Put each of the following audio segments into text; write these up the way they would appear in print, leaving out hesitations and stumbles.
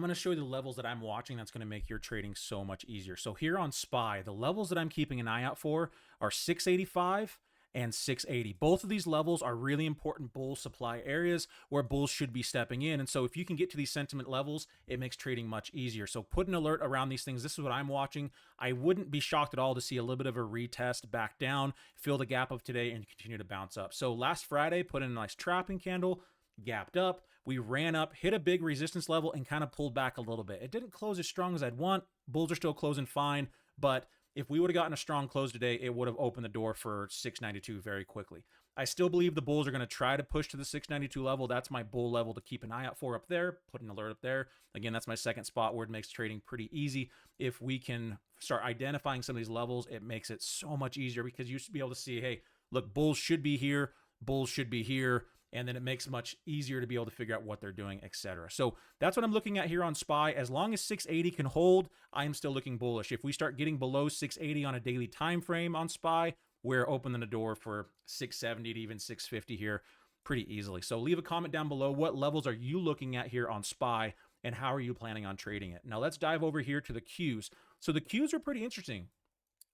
I'm going to show you the levels that I'm watching that's going to make your trading so much easier. So here on SPY, the levels that I'm keeping an eye out for are 685 and 680. Both of these levels are really important bull supply areas where bulls should be stepping in. And so if you can get to these sentiment levels, it makes trading much easier. So put an alert around these things. This is what I'm watching. I wouldn't be shocked at all to see a little bit of a retest back down, fill the gap of today, and continue to bounce up. So last Friday, put in a nice trapping candle, gapped up, we ran up, hit a big resistance level, and kind of pulled back a little bit. It didn't close as strong as I'd want. Bulls are still closing fine, but if we would have gotten a strong close today, it would have opened the door for 692 very quickly. I still believe the bulls are going to try to push to the 692 level. That's my bull level to keep an eye out for up there. Put an alert up there. Again, that's my second spot where it makes trading pretty easy. If we can start identifying some of these levels, it makes it so much easier because you should be able to see, hey, look, bulls should be here, bulls should be here, and then it makes it much easier to be able to figure out what they're doing, etc. So that's what I'm looking at here on SPY. As long as 680 can hold, I'm still looking bullish. If we start getting below 680 on a daily time frame on SPY, we're opening the door for 670 to even 650 here pretty easily. So leave a comment down below. What levels are you looking at here on SPY, and how are you planning on trading it? Now let's dive over here to the Qs. So the Qs are pretty interesting.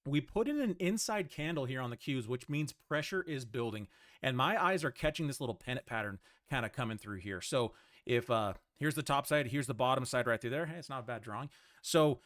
We put in an inside candle here on the Qs, which means pressure is building. And my eyes are catching this little pennant pattern kind of coming through here. So if here's the top side, here's the bottom side right through there. Hey, it's not a bad drawing. So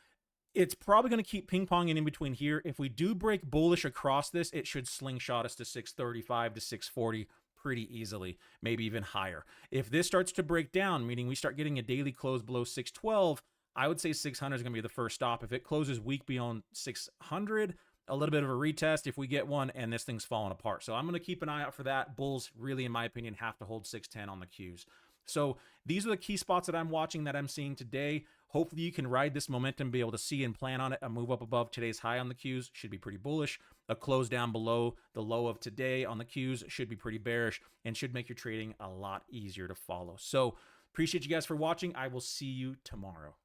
it's probably going to keep ping-ponging in between here. If we do break bullish across this, it should slingshot us to 635 to 640 pretty easily, maybe even higher. If this starts to break down, meaning we start getting a daily close below 612, I would say 600 is going to be the first stop. If it closes weak beyond 600, a little bit of a retest if we get one, and this thing's falling apart. So I'm going to keep an eye out for that. Bulls really, in my opinion, have to hold 610 on the Qs. So these are the key spots that I'm watching, that I'm seeing today. Hopefully you can ride this momentum, be able to see and plan on it. A move up above today's high on the Qs should be pretty bullish. A close down below the low of today on the Qs should be pretty bearish and should make your trading a lot easier to follow. So appreciate you guys for watching. I will see you tomorrow.